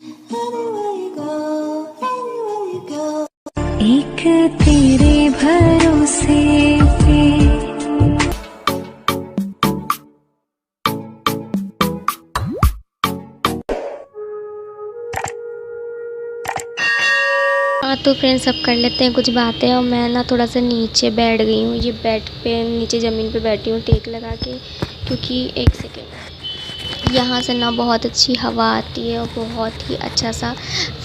एक तेरे भरोसे पे। हाँ तो फ्रेंड्स, अब कर लेते हैं कुछ बातें। और मैं ना थोड़ा सा नीचे बैठ गई हूँ, ये बेड पे नीचे ज़मीन पे बैठी हूँ टेक लगा के, क्योंकि एक सेकेंड, यहाँ से ना बहुत अच्छी हवा आती है और बहुत ही अच्छा सा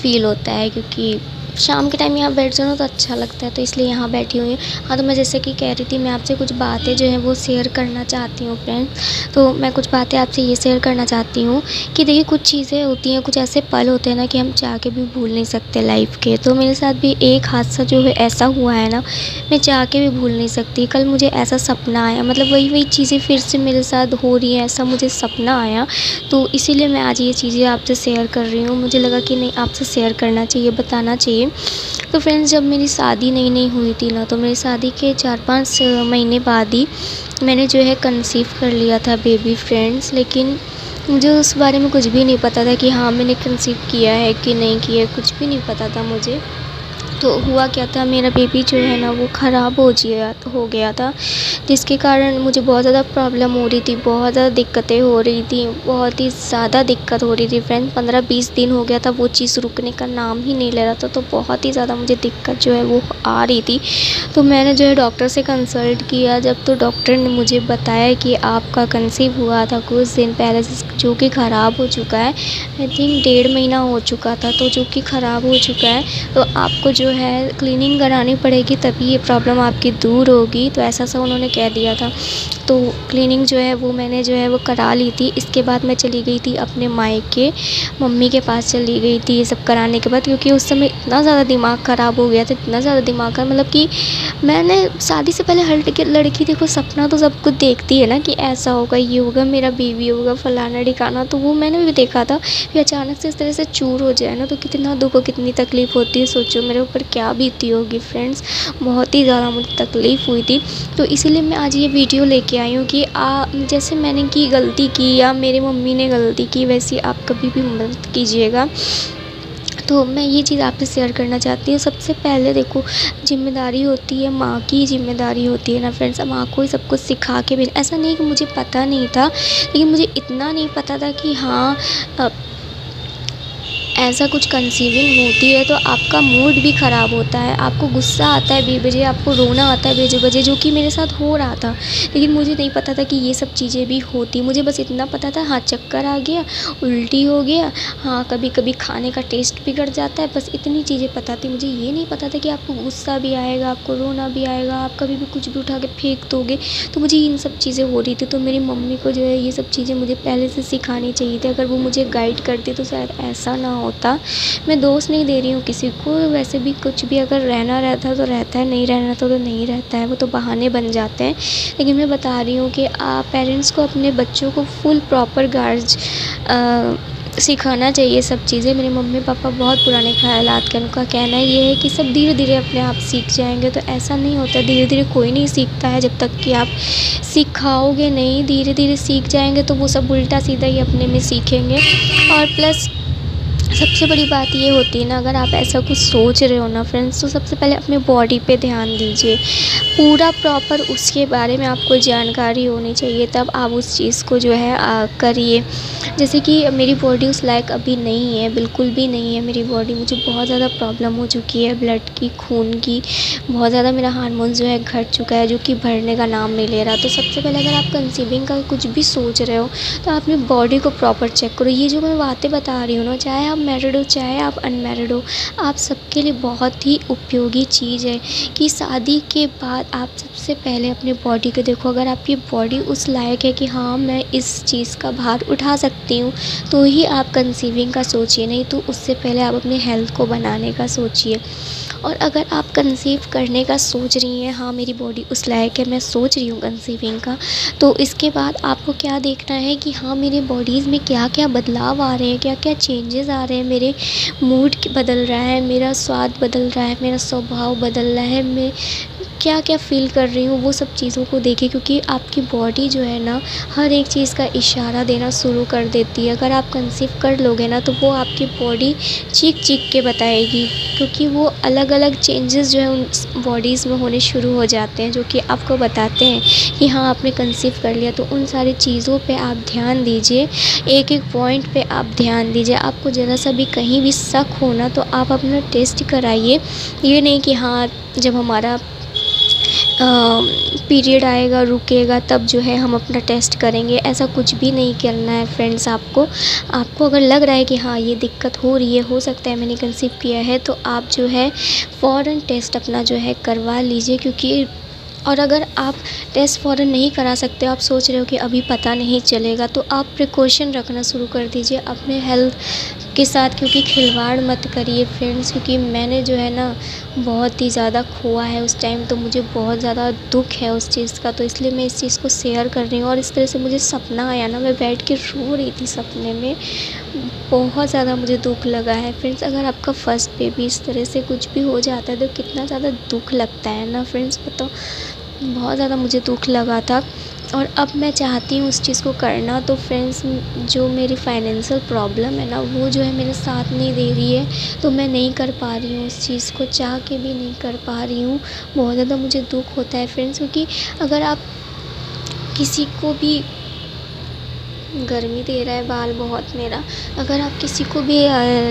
फील होता है, क्योंकि शाम के टाइम यहाँ बैठ जाओ तो अच्छा लगता है, तो इसलिए यहाँ बैठी हुई हूँ। हाँ तो मैं जैसे कि कह रही थी, मैं आपसे कुछ बातें जो हैं वो शेयर करना चाहती हूँ फ्रेंड्स। तो मैं कुछ बातें आपसे ये शेयर करना चाहती हूँ कि देखिए, कुछ चीज़ें होती हैं, कुछ ऐसे पल होते हैं ना कि हम चाह के भी भूल नहीं सकते लाइफ के। तो मेरे साथ भी एक हादसा जो है ऐसा हुआ है ना, मैं चाह के भी भूल नहीं सकती। कल मुझे ऐसा सपना आया, मतलब वही चीज़ें फिर से मेरे साथ हो रही हैं, ऐसा मुझे सपना आया। तो इसीलिए मैं आज ये चीज़ें आपसे शेयर कर रही हूँ। मुझे लगा कि नहीं, आपसे शेयर करना चाहिए, बताना चाहिए। तो फ्रेंड्स, जब मेरी शादी नई नई हुई थी ना, तो मेरी शादी के 4-5 महीने बाद ही मैंने जो है कंसीव कर लिया था बेबी फ्रेंड्स। लेकिन मुझे उस बारे में कुछ भी नहीं पता था कि हाँ मैंने कंसीव किया है कि नहीं किया है, कुछ भी नहीं पता था मुझे। तो हुआ क्या था, मेरा बेबी जो है ना वो ख़राब हो गया था, जिसके कारण मुझे बहुत ज़्यादा प्रॉब्लम हो रही थी, बहुत ज़्यादा दिक्कतें हो रही थी, बहुत ही ज़्यादा दिक्कत हो रही थी फ्रेंड। 15-20 दिन हो गया था, वो चीज़ रुकने का नाम ही नहीं ले रहा था। तो बहुत ही ज़्यादा मुझे दिक्कत जो है वो आ रही थी। तो मैंने जो है डॉक्टर से कंसल्ट किया जब, तो डॉक्टर ने मुझे बताया कि आपका कंसीव हुआ था कुछ दिन पहले, जो कि ख़राब हो चुका है। आई थिंक 1.5 महीना हो चुका था, तो जो कि ख़राब हो चुका है। तो आपको जो है क्लीनिंग करानी पड़ेगी, तभी ये प्रॉब्लम आपकी दूर होगी। तो ऐसा सा उन्होंने कह दिया था। तो क्लीनिंग जो है वो मैंने जो है वो करा ली थी। इसके बाद मैं चली गई थी अपने मायके, मम्मी के पास चली गई थी ये सब कराने के बाद, क्योंकि उस समय इतना ज़्यादा दिमाग ख़राब हो गया था, इतना ज़्यादा दिमाग का मतलब कि मैंने शादी से पहले हर लड़की देखो सपना तो सब कुछ देखती है ना कि ऐसा होगा, ये होगा, मेरा बेबी होगा, फलाना ढिकाना। तो वो मैंने भी देखा था कि अचानक से इस तरह से चूर हो जाए ना, तो कितना दुख और कितनी तकलीफ़ होती है। सोचो मेरे ऊपर क्या बीती होगी फ्रेंड्स, बहुत ही ज़्यादा मुझे तकलीफ़ हुई थी। तो इसीलिए मैं आज ये वीडियो लेके आई हूँ कि जैसे मैंने की गलती की या मेरी मम्मी ने गलती की, वैसी आप कभी भी मत कीजिएगा। तो मैं ये चीज़ आपसे शेयर करना चाहती हूँ। सबसे पहले देखो, ज़िम्मेदारी होती है माँ की, ज़िम्मेदारी होती है ना फ्रेंड्स, माँ को ही सब कुछ सिखा के भी। ऐसा नहीं कि मुझे पता नहीं था, लेकिन मुझे इतना नहीं पता था कि हाँ ऐसा कुछ कंसीविंग होती है तो आपका मूड भी ख़राब होता है, आपको गुस्सा आता है बेवजह, आपको रोना आता है बेवजह, जो कि मेरे साथ हो रहा था। लेकिन मुझे नहीं पता था कि ये सब चीज़ें भी होती। मुझे बस इतना पता था, हाँ चक्कर आ गया, उल्टी हो गया, हाँ कभी कभी खाने का टेस्ट बिगड़ जाता है, बस इतनी चीज़ें पता थी। मुझे ये नहीं पता था कि आपको गुस्सा भी आएगा, आपको रोना भी आएगा, आप कभी भी कुछ भी उठा के फेंक दोगे। तो मुझे इन सब चीज़ें हो रही थी। तो मेरी मम्मी को जो है ये सब चीज़ें मुझे पहले से सिखानी चाहिए थी। अगर वो मुझे गाइड करती तो शायद ऐसा ना होता। मैं दोष नहीं दे रही हूँ किसी को, वैसे भी कुछ भी अगर रहना रहता तो रहता है, नहीं रहना तो नहीं रहता है, वो तो बहाने बन जाते हैं। लेकिन मैं बता रही हूँ कि पेरेंट्स को अपने बच्चों को फुल प्रॉपर गाइड्स सिखाना चाहिए सब चीज़ें। मेरे मम्मी पापा बहुत पुराने ख़यालात के, उनका कहना ये है कि सब धीरे धीरे अपने आप सीख जाएंगे। तो ऐसा नहीं होता, धीरे धीरे कोई नहीं सीखता है जब तक कि आप सिखाओगे नहीं। धीरे धीरे सीख जाएंगे तो वो सब उल्टा सीधा ही अपने में सीखेंगे। और प्लस सबसे बड़ी बात ये होती है ना, अगर आप ऐसा कुछ सोच रहे हो ना फ्रेंड्स, तो सबसे पहले अपने बॉडी पे ध्यान दीजिए, पूरा प्रॉपर उसके बारे में आपको जानकारी होनी चाहिए, तब आप उस चीज़ को जो है करिए। जैसे कि मेरी बॉडी उस लायक अभी नहीं है, बिल्कुल भी नहीं है मेरी बॉडी। मुझे बहुत ज़्यादा प्रॉब्लम हो चुकी है ब्लड की, खून की, बहुत ज़्यादा मेरा हार्मोन जो है घट चुका है, जो कि बढ़ने का नाम नहीं ले रहा। तो सबसे पहले अगर आप कंसीविंग का कुछ भी सोच रहे हो तो आप अपनी बॉडी को प्रॉपर चेक करो। ये जो मैं बातें बता रही हूँ ना, चाहे आप मैरिड हो चाहे आप अनमैरिड हो, आप सबके लिए बहुत ही उपयोगी चीज़ है कि शादी के बाद आप सबसे पहले अपने बॉडी को देखो। अगर आपकी बॉडी उस लायक है कि हाँ मैं इस चीज़ का भार उठा सकती हूँ, तो ही आप कंसीविंग का सोचिए, नहीं तो उससे पहले आप अपने हेल्थ को बनाने का सोचिए। और अगर आप कंसीव करने का सोच रही हैं, हाँ मेरी बॉडी उस लायक है, मैं सोच रही हूँ कंसीविंग का, तो इसके बाद आपको क्या देखना है कि हाँ मेरे बॉडीज़ में क्या क्या बदलाव आ रहे हैं, क्या क्या चेंजेस आ रहे हैं, मेरे मूड बदल रहा है, मेरा स्वाद बदल रहा है, मेरा स्वभाव बदल रहा है, मैं क्या क्या फ़ील कर रही हूँ वो सब चीज़ों को देखिए, क्योंकि आपकी बॉडी जो है ना हर एक चीज़ का इशारा देना शुरू कर देती है। अगर आप कंसीव कर लोगे ना तो वो आपकी बॉडी चीख के बताएगी, क्योंकि वो अलग अलग चेंजेस जो है उन बॉडीज़ में होने शुरू हो जाते हैं, जो कि आपको बताते हैं कि हाँ आपने कंसीव कर लिया। तो उन सारी चीज़ों पे आप ध्यान दीजिए, एक एक पॉइंट पे आप ध्यान दीजिए। आपको ज़रा सा भी कहीं भी शक हो ना तो आप अपना टेस्ट कराइए। ये नहीं कि हाँ जब हमारा पीरियड आएगा रुकेगा तब जो है हम अपना टेस्ट करेंगे, ऐसा कुछ भी नहीं करना है फ्रेंड्स। आपको अगर लग रहा है कि हाँ ये दिक्कत हो रही है, हो सकता है मैंने कंसीव किया है, तो आप जो है फ़ौरन टेस्ट अपना जो है करवा लीजिए। क्योंकि और अगर आप टेस्ट फ़ौरन नहीं करा सकते, आप सोच रहे हो कि अभी पता नहीं चलेगा, तो आप प्रिकॉशन रखना शुरू कर दीजिए अपने हेल्थ के साथ, क्योंकि खिलवाड़ मत करिए फ्रेंड्स। क्योंकि मैंने जो है ना बहुत ही ज़्यादा खोआ है उस टाइम, तो मुझे बहुत ज़्यादा दुःख है उस चीज़ का, तो इसलिए मैं इस चीज़ को शेयर कर रही हूँ। और इस तरह से मुझे सपना आया ना, मैं बैठ के रो रही थी सपने में, बहुत ज़्यादा मुझे दुःख लगा है फ्रेंड्स। अगर आपका फर्स्ट बेबी इस तरह से कुछ भी हो जाता है तो कितना ज़्यादा दुःख लगता है ना फ्रेंड्स, बताओ। बहुत ज़्यादा मुझे दुःख लगा था और अब मैं चाहती हूँ उस चीज़ को करना। तो फ्रेंड्स जो मेरी फाइनेंशियल प्रॉब्लम है ना वो जो है मेरे साथ नहीं दे रही है, तो मैं नहीं कर पा रही हूँ उस चीज़ को, चाह के भी नहीं कर पा रही हूँ। बहुत ज़्यादा मुझे दुःख होता है फ्रेंड्स, क्योंकि अगर आप किसी को भी गर्मी दे रहा है बाल बहुत मेरा, अगर आप किसी को भी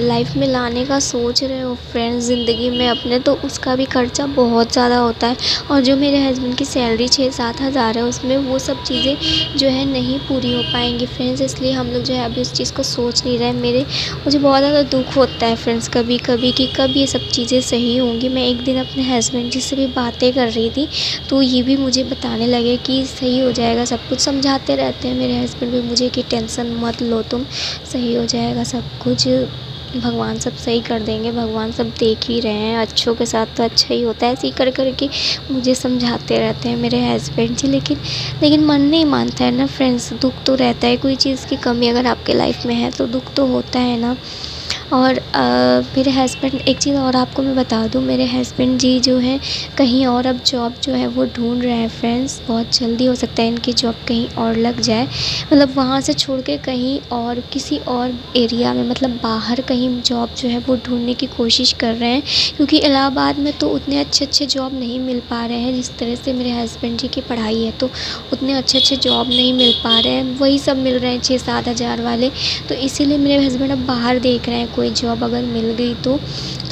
लाइफ में लाने का सोच रहे हो फ्रेंड्स ज़िंदगी में अपने, तो उसका भी खर्चा बहुत ज़्यादा होता है। और जो मेरे हस्बैंड की सैलरी 6-7 हज़ार है उसमें वो सब चीज़ें जो है नहीं पूरी हो पाएंगी फ्रेंड्स, इसलिए हम लोग जो है अभी उस चीज़ को सोच नहीं रहे। मुझे बहुत ज़्यादा दुःख होता है फ्रेंड्स कभी कभी कि कब ये सब चीज़ें सही होंगी। मैं एक दिन अपने हस्बैंड जी से भी बातें कर रही थी, तो ये भी मुझे बताने लगे कि सही हो जाएगा सब कुछ, समझाते रहते हैं मेरे हस्बैंड भी मुझे कि टेंशन मत लो तुम, सही हो जाएगा सब कुछ, भगवान सब सही कर देंगे, भगवान सब देख ही रहे हैं, अच्छों के साथ तो अच्छा ही होता है। ऐसे ही कर के मुझे समझाते रहते हैं मेरे हस्बैंड जी, लेकिन मन नहीं मानता है ना फ्रेंड्स। दुःख तो रहता है, कोई चीज़ की कमी अगर आपके लाइफ में है तो दुःख तो होता है ना। और मेरे हस्बैंड, एक चीज़ और आपको मैं बता दूँ, मेरे हस्बैंड जी जो हैं कहीं और अब जॉब जो है वो ढूंढ रहे हैं फ्रेंड्स। बहुत जल्दी हो सकता है इनकी जॉब कहीं और लग जाए, मतलब वहाँ से छोड़ के कहीं और किसी और एरिया में, मतलब बाहर कहीं जॉब जो है वो ढूंढने की कोशिश कर रहे हैं। क्योंकि इलाहाबाद में तो उतने अच्छे जॉब नहीं मिल पा रहे हैं, जिस तरह से मेरे हस्बैंड जी की पढ़ाई है तो उतने अच्छे जॉब नहीं मिल पा रहे हैं, वही सब मिल रहे हैं 6-7 हज़ार वाले। तो इसीलिए मेरे हस्बैंड अब बाहर देख रहे हैं कोई जॉब अगर मिल गई तो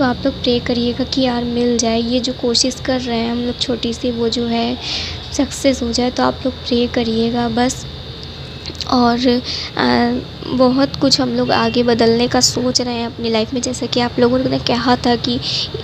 आप लोग प्रे करिएगा कि यार मिल जाए। ये जो कोशिश कर रहे हैं हम लोग छोटी सी, वो जो है सक्सेस हो जाए, तो आप लोग प्रे करिएगा बस। और बहुत कुछ हम लोग आगे बदलने का सोच रहे हैं अपनी लाइफ में, जैसा कि आप लोगों ने कहा था कि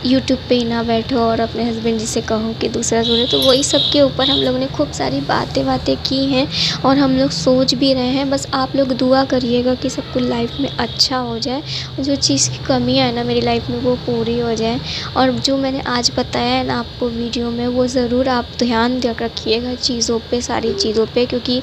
यूट्यूब पे ही ना बैठो और अपने हस्बैंड जी से कहो कि दूसरा सुने, तो वही सब के ऊपर हम लोगों ने खूब सारी बातें की हैं और हम लोग सोच भी रहे हैं। बस आप लोग दुआ करिएगा कि सब कुछ लाइफ में अच्छा हो जाए और जो चीज़ की कमियाँ है ना मेरी लाइफ में वो पूरी हो जाए। और जो मैंने आज बताया है ना आपको वीडियो में, वो ज़रूर आप ध्यान रखिएगा चीज़ों पे, सारी चीज़ों पे, क्योंकि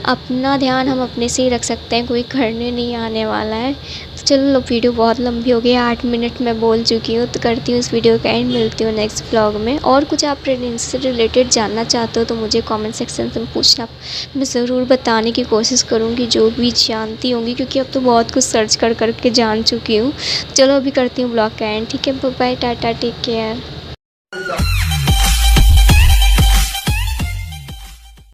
अपना ध्यान हम अपने से ही रख सकते हैं, कोई करने नहीं आने वाला है। तो चलो वीडियो बहुत लंबी हो गई, 8 मिनट मैं बोल चुकी हूँ, तो करती हूँ इस वीडियो का एंड, मिलती हूँ नेक्स्ट व्लॉग में। और कुछ आप प्रेगनेंसी से रिलेटेड जानना चाहते हो तो मुझे कमेंट सेक्शन में पूछना, मैं ज़रूर बताने की कोशिश करूँगी जो भी जानती होंगी, क्योंकि अब तो बहुत कुछ सर्च कर के जान चुकी हूँ। चलो अभी करती हूँ ब्लॉग का एंड, ठीक है, बाय, टाटा, टेक केयर।